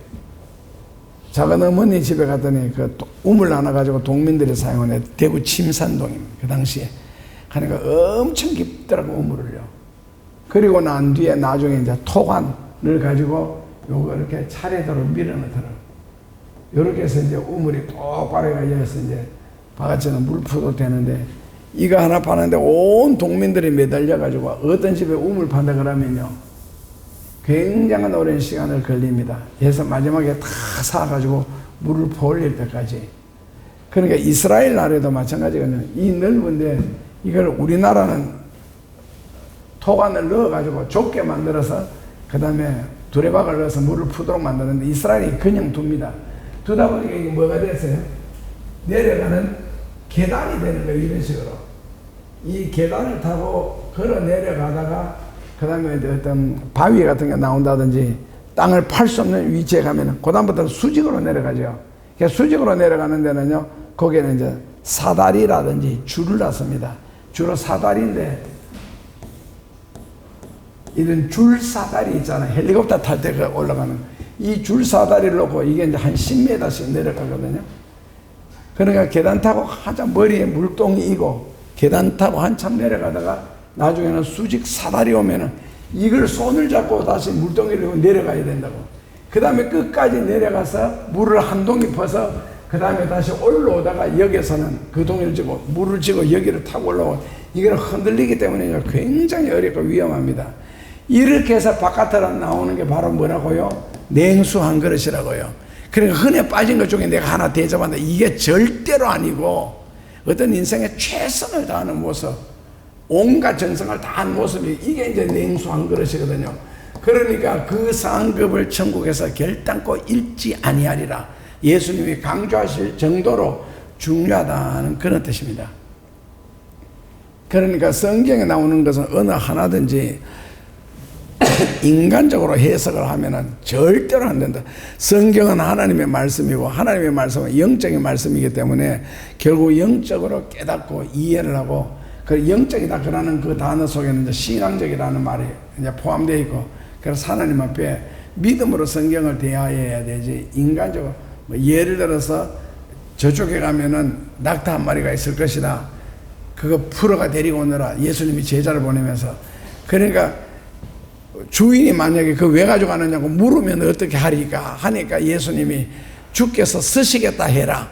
작은 어머니 집에 갔더니 그 우물 하나 가지고 동민들이 사용하는 대구 침산동입니다. 그 당시에 그러니까 엄청 깊더라고 우물을요. 그리고 난 뒤에 나중에 이제 토관 가지고 요거 이렇게 차례대로 밀어넣더라고요. 요렇게 해서 이제 우물이 똑바로 해서 이제 바가지는 물 푸도 되는데, 이거 하나 파는데 온 동민들이 매달려가지고 어떤 집에 우물 판다 그러면요, 굉장한 오랜 시간을 걸립니다. 그래서 마지막에 다 사가지고 물을 퍼올릴 때까지. 그러니까 이스라엘 나라에도 마찬가지거든요. 이 넓은데 이걸 우리나라는 토관을 넣어가지고 좁게 만들어서 그 다음에 두레박을 넣어서 물을 푸도록 만드는데, 이스라엘이 그냥 둡니다. 두다 보니까 이게 뭐가 됐어요? 내려가는 계단이 되는 거예요. 이런 식으로 이 계단을 타고 걸어 내려가다가 그 다음에 어떤 바위 같은 게 나온다든지 땅을 팔 수 없는 위치에 가면은 그 다음부터는 수직으로 내려가죠. 수직으로 내려가는 데는요, 거기에는 이제 사다리라든지 줄을 놨습니다. 주로 사다리인데, 이런 줄 사다리 있잖아요. 헬리콥터 탈 때 올라가는 이 줄 사다리를 놓고 이게 이제 한 10m씩 내려가거든요. 그러니까 계단 타고 한참 머리에 물동이 이고 계단 타고 한참 내려가다가 나중에는 수직 사다리 오면은 이걸 손을 잡고 다시 물동이를 내려가야 된다고. 그 다음에 끝까지 내려가서 물을 한 동이 퍼서 그 다음에 다시 올라오다가 여기서는 그 동이를 쥐고 물을 쥐고 여기를 타고 올라오고, 이걸 흔들리기 때문에 굉장히 어렵고 위험합니다. 이렇게 해서 바깥으로 나오는 게 바로 뭐라고요? 냉수 한 그릇이라고요. 그러니까 흔해 빠진 것 중에 내가 하나 대접한다. 이게 절대로 아니고, 어떤 인생의 최선을 다하는 모습, 온갖 전성을 다한 모습이 이게 이제 냉수 한 그릇이거든요. 그러니까 그 상급을 천국에서 결단코 잃지 아니하리라. 예수님이 강조하실 정도로 중요하다는 그런 뜻입니다. 그러니까 성경에 나오는 것은 어느 하나든지 인간적으로 해석을 하면은 절대로 안 된다. 성경은 하나님의 말씀이고, 하나님의 말씀은 영적인 말씀이기 때문에 결국 영적으로 깨닫고 이해를 하고, 그 영적이다 그러는 그 단어 속에는 이제 신앙적이라는 말이 이제 포함되어 있고, 그래서 하나님 앞에 믿음으로 성경을 대하여야 되지, 인간적으로 뭐 예를 들어서 저쪽에 가면은 낙타 한 마리가 있을 것이다, 그거 풀어가 데리고 오느라 예수님이 제자를 보내면서. 그러니까 주인이 만약에 그 왜 가져가느냐고 물으면 어떻게 하니까 예수님이 주께서 쓰시겠다 해라.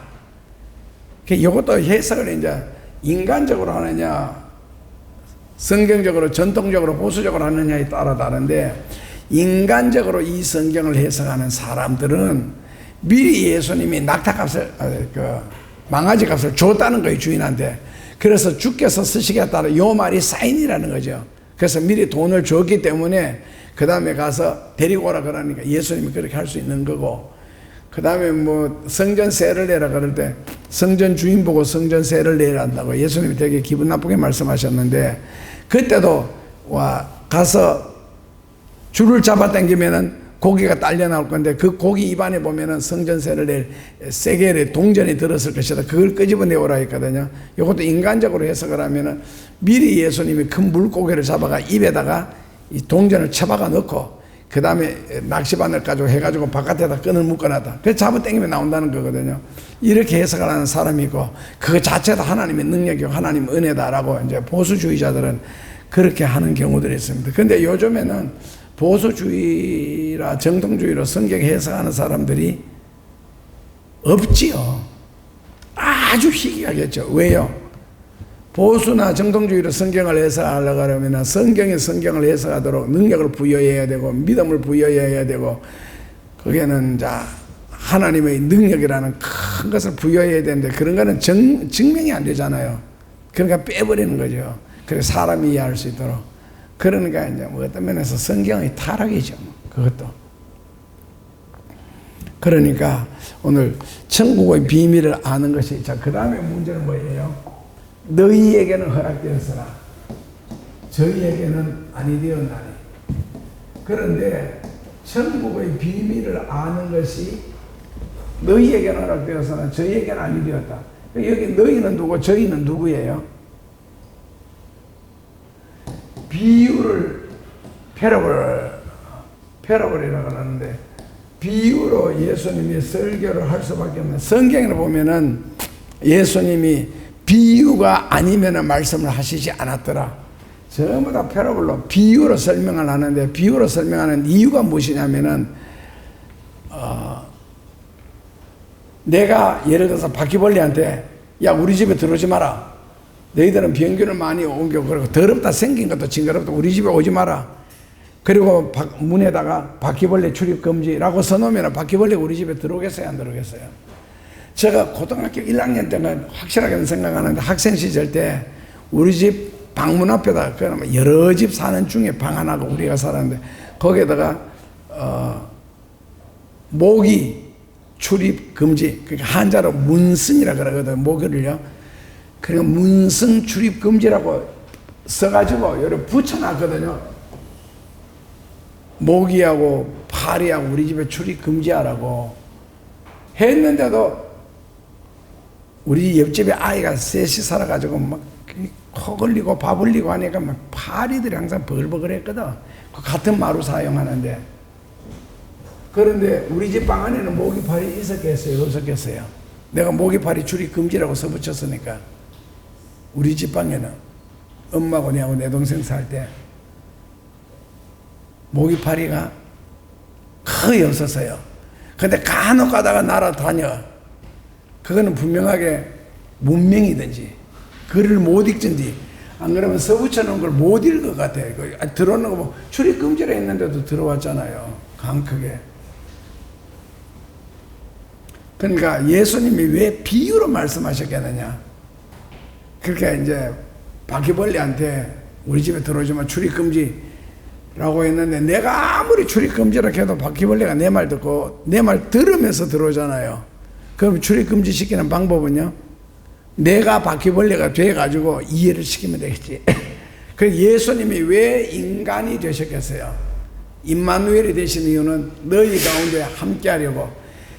이것도 해석을 이제 인간적으로 하느냐 성경적으로 전통적으로 보수적으로 하느냐에 따라 다른데, 인간적으로 이 성경을 해석하는 사람들은 미리 예수님이 낙타값을 망아지 값을 줬다는 거예요, 주인한테. 그래서 주께서 쓰시겠다는 요 말이 사인이라는 거죠. 그래서 미리 돈을 줬기 때문에 그 다음에 가서 데리고 오라 그러니까 예수님이 그렇게 할 수 있는 거고, 그 다음에 뭐 성전세를 내라 그럴 때 성전 주인 보고 성전세를 내야 한다고 예수님이 되게 기분 나쁘게 말씀하셨는데, 그때도 가서 줄을 잡아당기면은 고기가 딸려 나올 건데, 그 고기 입안에 보면은 성전세를 낼 세겔의 동전이 들었을 것이다. 그걸 끄집어내오라 했거든요. 이것도 인간적으로 해석을 하면은 미리 예수님이 큰 물고기를 잡아가 입에다가 이 동전을 쳐박아 넣고, 그 다음에 낚시바늘 가지고 해가지고 바깥에다 끈을 묶어놨다. 그래서 잡아당기면 나온다는 거거든요. 이렇게 해석을 하는 사람이 있고, 그 자체도 하나님의 능력이고 하나님의 은혜다라고 이제 보수주의자들은 그렇게 하는 경우들이 있습니다. 근데 요즘에는 보수주의라 정통주의로 성경 해석하는 사람들이 없지요. 아주 희귀하겠죠. 왜요? 보수나 정통주의로 성경을 해석하려고 하면 성경이 성경을 해석하도록 능력을 부여해야 되고 믿음을 부여해야 되고, 거기에는 하나님의 능력이라는 큰 것을 부여해야 되는데, 그런 거는 증명이 안 되잖아요. 그러니까 빼버리는 거죠. 그래서 사람이 이해할 수 있도록. 그러니까 이제 뭐 어떤 면에서 성경의 타락이죠. 그것도. 그러니까 오늘 천국의 비밀을 아는 것이, 그 다음에 문제는 뭐예요? 너희에게는 허락되었으나 저희에게는 아니 되었나니. 그런데 천국의 비밀을 아는 것이 너희에게는 허락되었으나 저희에게는 아니 되었다. 여기 너희는 누구, 저희는 누구예요? 비유를 패러블이라고 하는데, 비유로 예수님이 설교를 할 수밖에 없는, 성경을 보면은 예수님이 비유가 아니면은 말씀을 하시지 않았더라. 전부 다 패러블로 비유로 설명을 하는데, 비유로 설명하는 이유가 무엇이냐면은 내가 예를 들어서 바퀴벌레한테 야 우리 집에 들어오지 마라, 너희들은 병균을 많이 옮겨, 그리고 더럽다, 생긴 것도 징그럽다, 우리 집에 오지 마라, 그리고 문에다가 바퀴벌레 출입 금지라고 써놓으면 바퀴벌레가 우리 집에 들어오겠어요, 안 들어오겠어요? 제가 고등학교 1학년 때는 확실하게 생각하는데, 학생 시절 때 우리 집 방문 앞에다 그러면 여러 집 사는 중에 방 하나가 우리가 살았는데, 거기에다가 모기 출입 금지, 그러니까 한자로 문승이라 그러거든요, 모기를요. 그러니까 문승 출입 금지라고 써가지고 여기 붙여놨거든요. 모기하고 파리하고 우리 집에 출입 금지하라고 했는데도 우리 옆집에 아이가 셋이 살아가지고 막 코 걸리고 밥 흘리고 하니까 막 파리들이 항상 버글버글했거든. 그 같은 마루 사용하는데. 그런데 우리 집 방 안에는 모기파리 있었겠어요, 없었겠어요? 내가 모기파리 출입 금지라고 써붙였으니까. 우리 집 방에는 엄마하고 내하고 내 동생 살 때 모기파리가 거의 없었어요. 근데 간혹 가다가 날아다녀. 그거는 분명하게 문명이든지 글을 못 읽든지, 안 그러면 써붙여놓은 걸 못 읽을 것 같아. 들어오는 거 뭐 출입 금지라 했는데도 들어왔잖아요, 강 크게. 그러니까 예수님이 왜 비유로 말씀하셨겠느냐. 그러니까 이제 바퀴벌레한테 우리 집에 들어오지만 출입금지라고 했는데, 내가 아무리 출입금지라 해도 바퀴벌레가 내 말 듣고 내 말 들으면서 들어오잖아요. 그럼 출입금지 시키는 방법은요, 내가 바퀴벌레가 돼가지고 이해를 시키면 되겠지. 그래서 예수님이 왜 인간이 되셨겠어요? 임마누엘이 되신 이유는 너희 가운데 함께 하려고.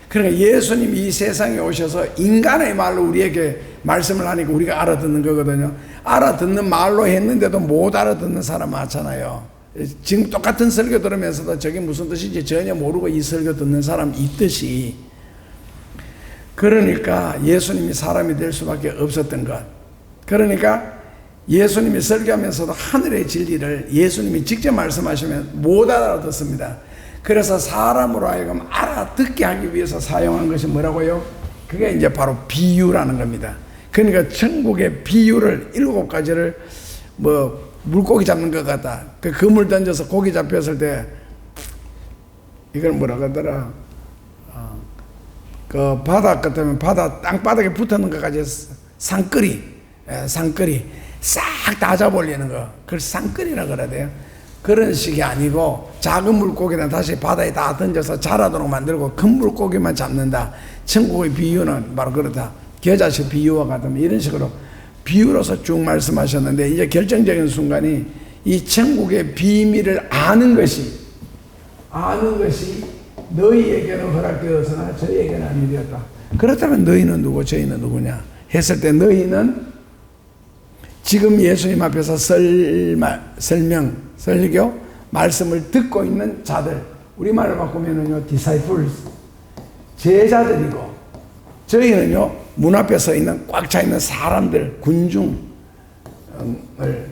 그러니까 예수님이 이 세상에 오셔서 인간의 말로 우리에게 말씀을 하니까 우리가 알아듣는 거거든요. 알아듣는 말로 했는데도 못 알아듣는 사람 많잖아요. 지금 똑같은 설교 들으면서도 저게 무슨 뜻인지 전혀 모르고 이 설교 듣는 사람 있듯이, 그러니까 예수님이 사람이 될 수밖에 없었던 것. 그러니까 예수님이 설교하면서도 하늘의 진리를 예수님이 직접 말씀하시면 못 알아듣습니다. 그래서 사람으로 하여금 알아듣게 하기 위해서 사용한 것이 뭐라고요? 그게 이제 바로 비유라는 겁니다. 그러니까 천국의 비유를 7가지를 뭐 물고기 잡는 것 같다. 그 그물 던져서 고기 잡혔을 때 이걸 뭐라고 하더라? 그 바다 같으면 바다 땅바닥에 붙었는 것까지 상거리 싹 다 잡아올리는 거, 그걸 상거리라 그래야 돼요. 그런 식이 아니고 작은 물고기는 다시 바다에 다 던져서 자라도록 만들고 큰 물고기만 잡는다. 천국의 비유는 바로 그렇다. 겨자씨 비유와 같으면 이런 식으로 비유로서 쭉 말씀하셨는데, 이제 결정적인 순간이 이 천국의 비밀을 아는 것이 너희에게는 허락되었으나 저희에게는 아니 되었다. 그렇다면 너희는 누구, 저희는 누구냐 했을 때, 너희는 지금 예수님 앞에서 설교, 말씀을 듣고 있는 자들, 우리말로 바꾸면은요, disciples, 제자들이고, 저희는요, 문 앞에 서 있는 꽉 차 있는 사람들, 군중을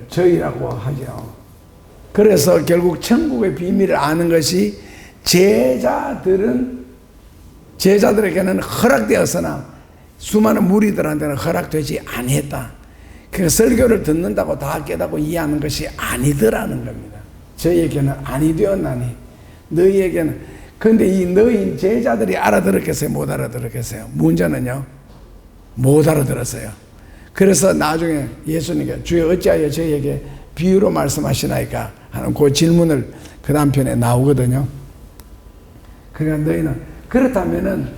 저희라고 하죠. 그래서 결국 천국의 비밀을 아는 것이 제자들에게는 허락되었으나 수많은 무리들한테는 허락되지 아니했다. 그 설교를 듣는다고 다 깨닫고 이해하는 것이 아니더라는 겁니다. 저희에게는 아니 되었나니 너희에게는. 근데 이 너희 제자들이 알아들었겠어요, 못 알아들었겠어요? 문제는요, 못 알아들었어요. 그래서 나중에 예수님께 주여 어찌하여 저희에게 비유로 말씀하시나이까 하는 그 질문을 그 다음 편에 나오거든요. 그러니까 너희는, 그렇다면은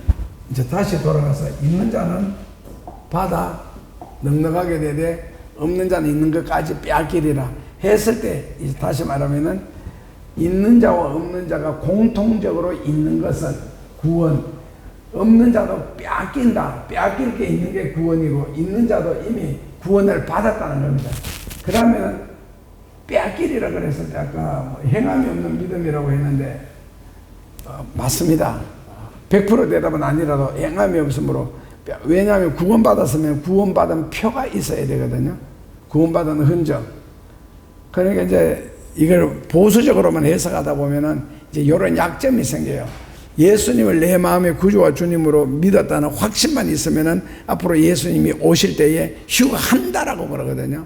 이제 다시 돌아가서 있는 자는 받아 넉넉하게 되되 없는 자는 있는 것까지 빼앗기리라 했을 때, 이제 다시 말하면은 있는 자와 없는 자가 공통적으로 있는 것은 구원, 없는 자도 빼앗긴다. 빼앗길 게 있는 게 구원이고 있는 자도 이미 구원을 받았다는 겁니다. 그러면 빼앗기리라 그랬을 때 아까 행함이 없는 믿음이라고 했는데 맞습니다. 100% 대답은 아니라도 행함이 없으므로, 왜냐하면 구원받았으면 구원받은 표가 있어야 되거든요. 구원받은 흔적. 그러니까 이제 이걸 보수적으로만 해석하다 보면은 이제 이런 약점이 생겨요. 예수님을 내 마음의 구주와 주님으로 믿었다는 확신만 있으면은 앞으로 예수님이 오실 때에 휴가한다라고 그러거든요.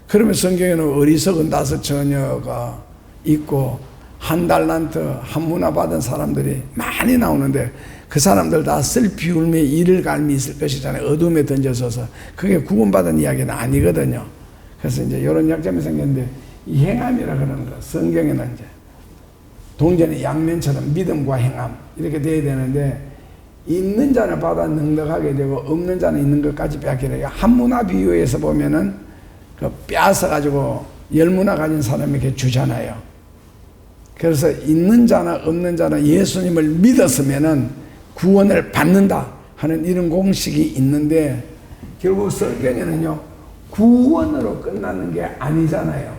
그러면 성경에는 어리석은 5 처녀가 있고 한 달란트 한 문화 받은 사람들이 많이 나오는데 그 사람들 다 슬피 울며 이를 갈미 있을 것이잖아요. 어둠에 던져져서. 그게 구원받은 이야기는 아니거든요. 그래서 이제 이런 약점이 생겼는데 이 행함이라 그러는 거 성경에는 이제 동전의 양면처럼 믿음과 행함 이렇게 돼야 되는데 있는 자는 받아 넉넉하게 되고 없는 자는 있는 것까지 빼앗기는 게 한 문화 비유에서 보면은 그 빼앗아 가지고 10문화 가진 사람에게 주잖아요. 그래서 있는 자나 없는 자나 예수님을 믿었으면은 구원을 받는다 하는 이런 공식이 있는데 결국 성경에는요 구원으로 끝나는 게 아니잖아요.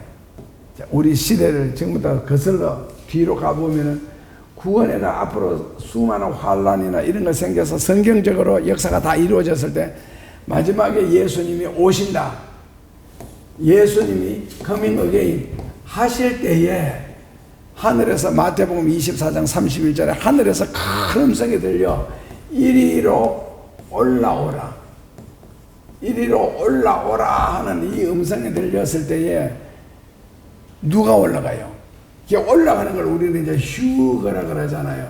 우리 시대를 지금부터 거슬러 뒤로 가보면은 구원에다 앞으로 수많은 환란이나 이런 거 생겨서 성경적으로 역사가 다 이루어졌을 때 마지막에 예수님이 오신다. 예수님이 coming again 하실 때에 하늘에서 마태복음 24장 31절에 하늘에서 큰 음성이 들려 이리로 올라오라. 이리로 올라오라 하는 이 음성이 들렸을 때에 누가 올라가요? 이게 올라가는 걸 우리는 이제 휴거라 그러잖아요.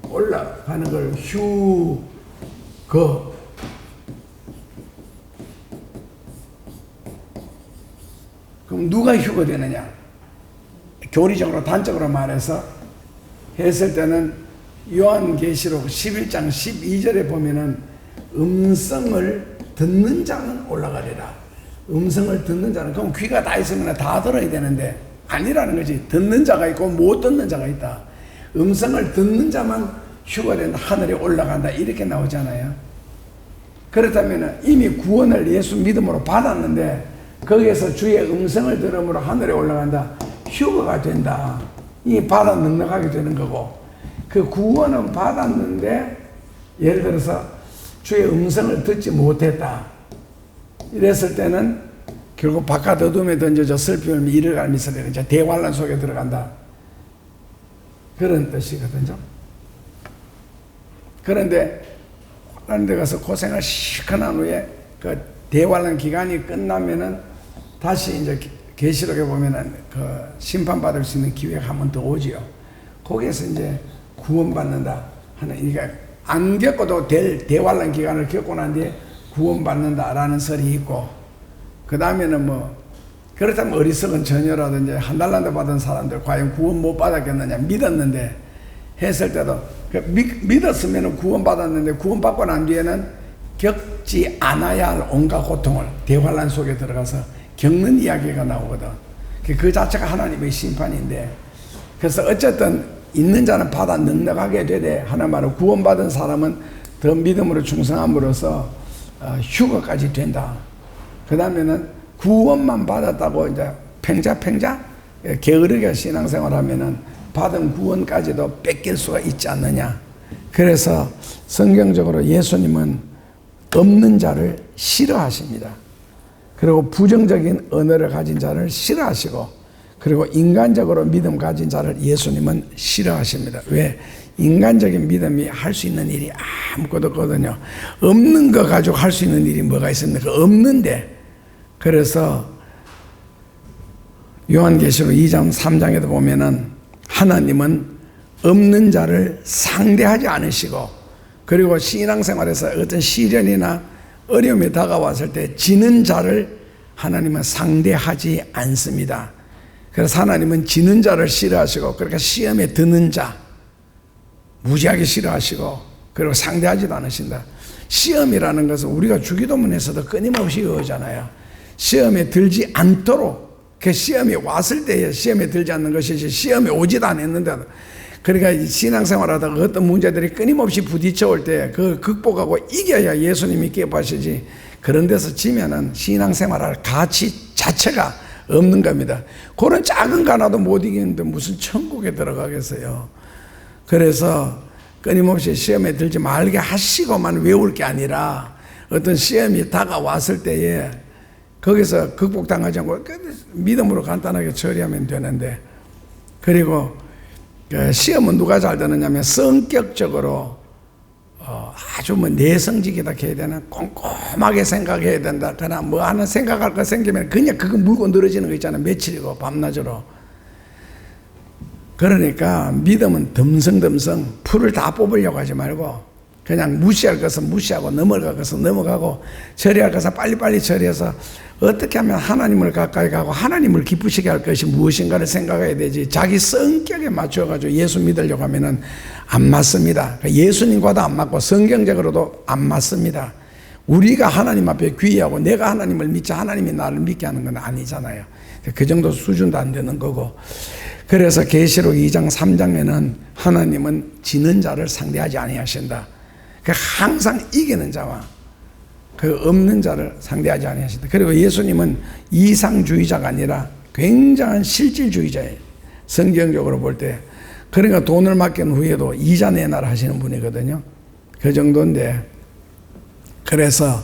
올라가는 걸 휴거. 그럼 누가 휴거되느냐? 교리적으로 단적으로 말해서 했을 때는 요한계시록 11장 12절에 보면은 음성을 듣는 자는 올라가리라. 음성을 듣는 자는 그럼 귀가 다 있으면 다 들어야 되는데 아니라는 거지. 듣는 자가 있고 못 듣는 자가 있다. 음성을 듣는 자만 휴거된다. 하늘에 올라간다. 이렇게 나오잖아요. 그렇다면 이미 구원을 예수 믿음으로 받았는데 거기에서 주의 음성을 들음으로 하늘에 올라간다. 휴거가 된다. 이 받아 넉넉하게 되는 거고 그 구원은 받았는데 예를 들어서 주의 음성을 듣지 못했다. 이랬을 때는 결국 바깥 어둠에 던져져 슬피 울며 이를 갈미서 이제 대환란 속에 들어간다. 그런 뜻이거든요. 그런데 환란 데 가서 고생을 시큰한 후에 그 대환란 기간이 끝나면은 다시 이제 계시록에 보면은 그 심판받을 수 있는 기회가 한 번 더 오지요. 거기에서 이제 구원받는다 하는 이게 안 겪어도 될 대환란 기간을 겪고 난 뒤에 구원받는다라는 설이 있고 그 다음에는 뭐 그렇다면 어리석은 처녀라든지 한 달란트 받은 사람들 과연 구원 못 받았겠느냐 믿었는데 했을 때도 믿었으면 구원 받았는데 구원 받고 난 뒤에는 겪지 않아야 할 온갖 고통을 대환란 속에 들어가서 겪는 이야기가 나오거든. 그 자체가 하나님의 심판인데 그래서 어쨌든 있는 자는 받아 넉넉하게 되되 하나 말로 구원받은 사람은 더 믿음으로 충성함으로써 휴거까지 된다. 그 다음에는 구원만 받았다고 이제 팽자 게으르게 신앙생활 하면은 받은 구원까지도 뺏길 수가 있지 않느냐. 그래서 성경적으로 예수님은 없는 자를 싫어하십니다. 그리고 부정적인 언어를 가진 자를 싫어하시고 그리고 인간적으로 믿음 가진 자를 예수님은 싫어하십니다. 왜? 인간적인 믿음이 할 수 있는 일이 아무것도 없거든요. 없는 거 가지고 할 수 있는 일이 뭐가 있습니까? 없는데. 그래서 요한계시록 2장 3장에도 보면은 하나님은 없는 자를 상대하지 않으시고 그리고 신앙생활에서 어떤 시련이나 어려움이 다가왔을 때 지는 자를 하나님은 상대하지 않습니다. 그래서 하나님은 지는 자를 싫어하시고 그러니까 시험에 드는 자 무지하게 싫어하시고 그리고 상대하지도 않으신다. 시험이라는 것은 우리가 주기도문에서도 끊임없이 외우잖아요. 시험에 들지 않도록 그 시험이 왔을 때에 시험에 들지 않는 것이지 시험에 오지도 않았는데 그러니까 신앙생활하다가 어떤 문제들이 끊임없이 부딪혀올 때 그걸 극복하고 이겨야 예수님이 기뻐하시지 그런 데서 지면은 신앙생활할 가치 자체가 없는 겁니다. 그런 작은 가나도 못 이기는데 무슨 천국에 들어가겠어요. 그래서 끊임없이 시험에 들지 말게 하시고만 외울 게 아니라 어떤 시험이 다가왔을 때에 거기서 극복당하지 않고 믿음으로 간단하게 처리하면 되는데, 그리고 그 시험은 누가 잘 되느냐면 성격적으로 아주 뭐 내성적이다 해야 되나, 꼼꼼하게 생각해야 된다. 그러나 뭐 하나 생각할 거 생기면 그냥 그거 물고 늘어지는 거 있잖아요. 며칠이고 밤낮으로. 그러니까 믿음은 덤성덤성 풀을 다 뽑으려고 하지 말고 그냥 무시할 것은 무시하고 넘어갈 것은 넘어가고 처리할 것은 빨리빨리 처리해서 어떻게 하면 하나님을 가까이 가고 하나님을 기쁘시게 할 것이 무엇인가를 생각해야 되지, 자기 성격에 맞춰가지고 예수 믿으려고 하면은 안 맞습니다. 예수님과도 안 맞고 성경적으로도 안 맞습니다. 우리가 하나님 앞에 귀의하고 내가 하나님을 믿지 하나님이 나를 믿게 하는 건 아니잖아요. 그 정도 수준도 안 되는 거고. 그래서 계시록 2장 3장에는 하나님은 지는 자를 상대하지 아니하신다. 항상 이기는 자와 그 없는 자를 상대하지 아니하신다. 그리고 예수님은 이상주의자가 아니라 굉장한 실질주의자예요. 성경적으로 볼 때. 그러니까 돈을 맡긴 후에도 이자 내놔라 하시는 분이거든요. 그 정도인데, 그래서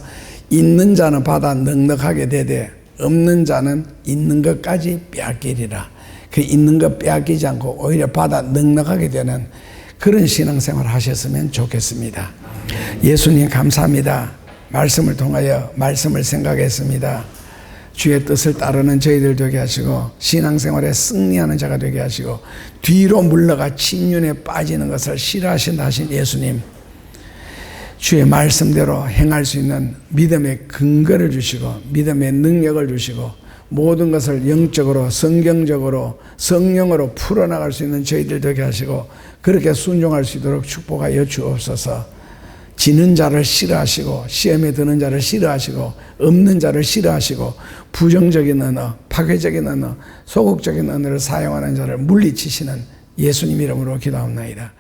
있는 자는 받아 넉넉하게 되되 없는 자는 있는 것까지 빼앗기리라. 그 있는 것 빼앗기지 않고 오히려 받아 넉넉하게 되는 그런 신앙생활을 하셨으면 좋겠습니다. 예수님 감사합니다. 말씀을 통하여 말씀을 생각했습니다. 주의 뜻을 따르는 저희들 되게 하시고 신앙생활에 승리하는 자가 되게 하시고 뒤로 물러가 침륜에 빠지는 것을 싫어하신다 하신 예수님, 주의 말씀대로 행할 수 있는 믿음의 근거를 주시고 믿음의 능력을 주시고 모든 것을 영적으로 성경적으로 성령으로 풀어나갈 수 있는 저희들 되게 하시고 그렇게 순종할 수 있도록 축복하여 주옵소서. 지는 자를 싫어하시고 시험에 드는 자를 싫어하시고 없는 자를 싫어하시고 부정적인 언어, 파괴적인 언어, 소극적인 언어를 사용하는 자를 물리치시는 예수님 이름으로 기도합니다.